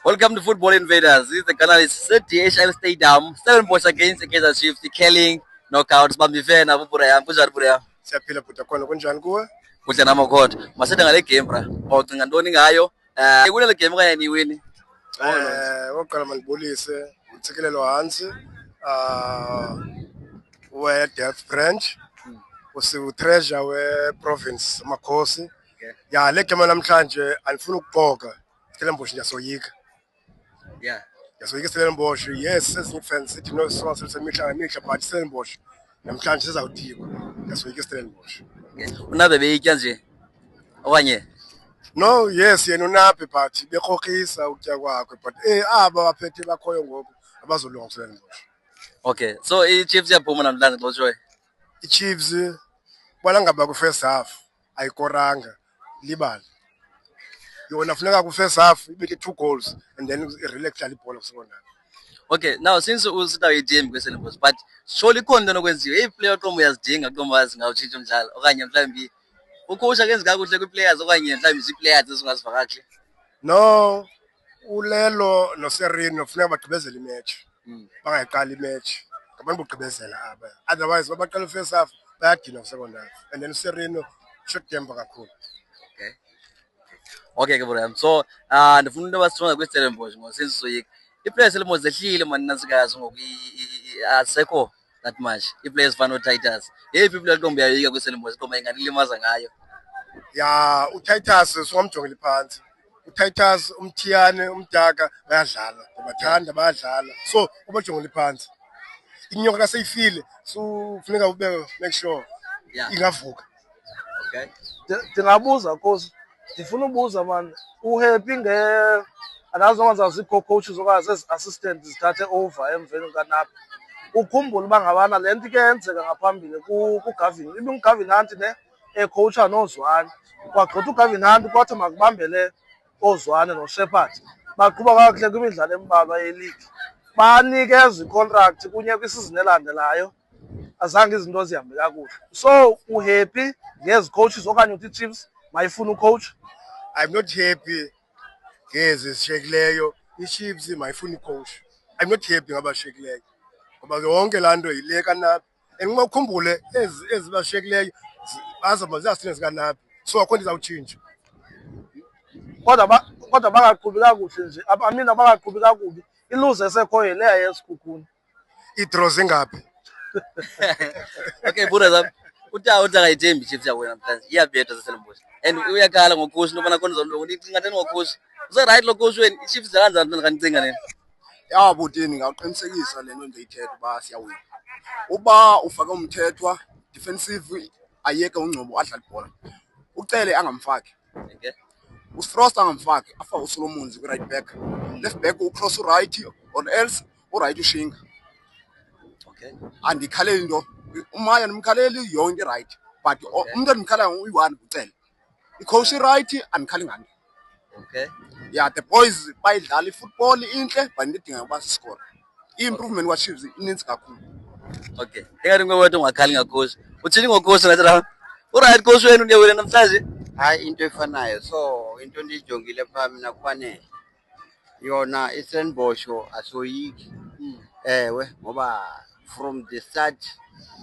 Welcome to Football Invaders. This is the Canalist DHL Stadium. Stellenbosch against Kaizer Chiefs. The killing knockouts. Bambife na Buburaya. Kujar Buraya. Siyaphila bhuti khona kunjani kuwe? Kuhle nama khona. Masithe ngale game bra. Awucinga ntoni ngayo? Kule game kanye niwini. Oqala mandibulise utsikelelo hansi we Death Branch usiwu treasure we province Makhosi. Ya le game namhlanje andifuna ukuqoka. Stellenbosch ngiyasoyika. Yeah. Ngiyasoyika Stellenbosch. Yes, ezinye fans sithi no sonke semihla ngemihla but Stellenbosch namhlanje sizawudikwa. Ngiyasoyika Stellenbosch. Unabe beyitya nje. Okanye No, yes, yena unapi but bekhokisa ukutya kwakhe but aba baphethe bakhoyo ngoku abazolunga Stellenbosch. Okay, so i-Chiefs yaphuma namhlanje xotshoyo. I-Chiefs bala ngaba ku first half ayikoranga libala. Yona funeka ku first half ibeke 2 goals and then irelect ibhola kusecond half. Okay, now since usita i-team kweStellenbosch but surely khona into nokwenziwa. I-player qombo uyazidinga kumazi ngawutshintsha umdlalo okanye mhlawumbi ucoach akenzi kakuhle kwi-players okanye mhlawumbi zi-players ezingaziva kakuhle. No, ulelo noSerino funeka bagqibezela imatch. Bangayiqala imatch. Ngabantu bogqibezela aba. Otherwise babaqala first half bayadina second half and then uSerino short temper kakhulu. Okay ke bro. So ndifuna into abasitronga kweStellenbosch ngo since soyika. I-players Stellenbosch zehlile man nasikazi ngoku asekho that much. I-players fana Titus. Hey people qombo yayoyika kweStellenbosch qombo inganilimaza ngayo. Ya uTitus singamjongela phansi. uTitus umthiyane umdaka bayadlala bathanda bayadlala so ubajongela phansi inyoka kaseyifile so kufuneka ube make sure ingavuka. Okay, ndingabuza Nkosi, ndifuna ubuza man uhappy anazi noma zazikho coaches okanye ezi-assistant zithathe over emveni kaNapi. Ukhumbula uba ngabana le nto ke yenzeka ngaphambili kuGavin uGavin Hunt ne ecoacha noZwane kwagqitha uGavin Hunt kwathi makubambele oZwane noShepherd baqhuba kakuhle kwimidlalo embalwa yeleague banikeza icontract kunye kwisizini elandelayo azange izinto zihambe kakuhle. So uhappy ngezi coaches okanye uthi Chiefs mayifuna ucoach? I'm not happy ngezi zishekileyo iChiefs mayifuna icoach. I'm not happy ngabashekileyo ngoba yonke lanto yile kaNapi and uma ukhumbule ezi bashekileyo bazaba ziyasithina kaNapi so akho nto izawutshintsha. Kodwa bangaqhubi kakuhle nje amina bangaqhubi kakubi iluze esekhoyo leya yesikhukhuni I-draw zingaphi. Okay brother, utawo utangayithembi Chiefs yakho namhlanje iyabetha seStellenbosch and uyakhala ngocoach nobana khona zonto uyicinga nteni ngocoach uze right lo coach wena iChiefs kanjani kancinga nini? Ya butini ngaqinisekisa lento ndiyithetha uba siyawina. Uba ufake umthethwa defensive ayeke uNgcobo adlala ibhola. Ucele angamfaki. Okay. uSfrost angamfaki afake uSolomonzi ku right back. Left back ucross right or else right ushinga. Okay. Andikhaleli into uMaya nimkhaleli yonke right but umuntu endimkhala uyi-1 ucele. I-coach right andikhali ngani. Okay. Yeah, the boys bayidlala ifootball inhle but ndidinga uba siscore. I-improvement kwaChiefs ininzi kakhulu. Okay. Engathi ngowethu ungakhali ngacoach. Uthini ngocoach ngathi la? Uright coach wenu uyawina namhlanje? Hayi into efanayo so into ndijongile pha mina kufanele yona iStellenbosch asoyiki ewe ngoba from the start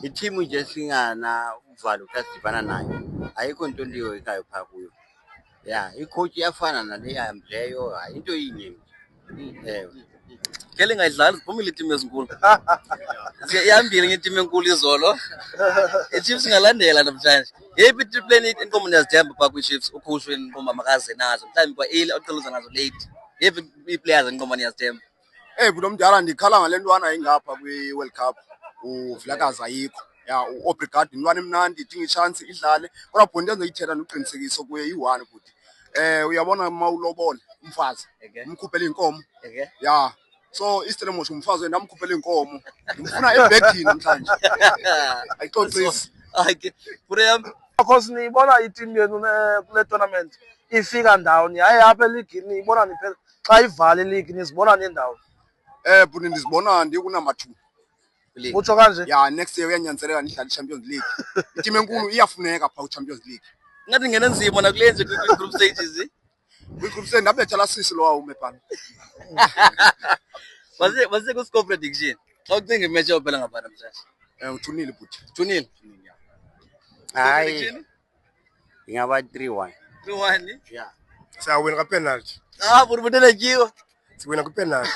i-team nje singana uvalo xa sidibana nayo ayikho into ndiyoyikayo phaa kuyo. Ya icoach iyafana nale yamleyo hayi into yinye ewe Kele ngayidlali siphumile i-team ezinkulu. Ihambile nge-team enkulu izolo. I-Chiefs ingalandela namhlanje. Yephi i-plan inkomo niyazithemba phaa kwi-Chiefs ucoach wenu inkomo makaze nazo mhlawumbi kwa early oqeluza nazo late. Yephi i-players inkomo niyazithemba? Bulo mdala ndikhala ngale ntwana ayingapha kwi-World Cup uVilakazi ayikho. Ya uObrigado intwana emnandi idinga ichance idlale kodwa bhuti enzoyithetha noqinisekiso kuye yi-1 bhuti. Uyabona mawulobole umfazi umkhuphela inkomo. Ya so iStellenbosch umfazi wena amkhuphela inkomo ngifuna ebhekini namhlanje. Ayixoxisi. Okay. Pureyam Because niyibona i-team yenu kule tournament ifika ndawoni hayi apha eligini niyibona niphela xa ivala iligi nizibona nendawo. Bhuti ndizibona ndikunumber 2. Utsho kanje? Ya next year uyanyanzeleka ndidlala iChampions League. I-team enkulu iyafuneka phaa kwiChampions League. ngathi ngene nzima nakule nje kwi-group stages. Kwi-group stage ndabetha la sisi lo wawume phana. Wase ku-score prediction. Xa ucinga imatch yophela ngapha namhlanje. Uthunile bhuti. Thunile. Hayi. Ingaba 3-1. 3-1. Yeah. Siyawina ka penalty. Buri butela kiwa. Siwina ku penalty.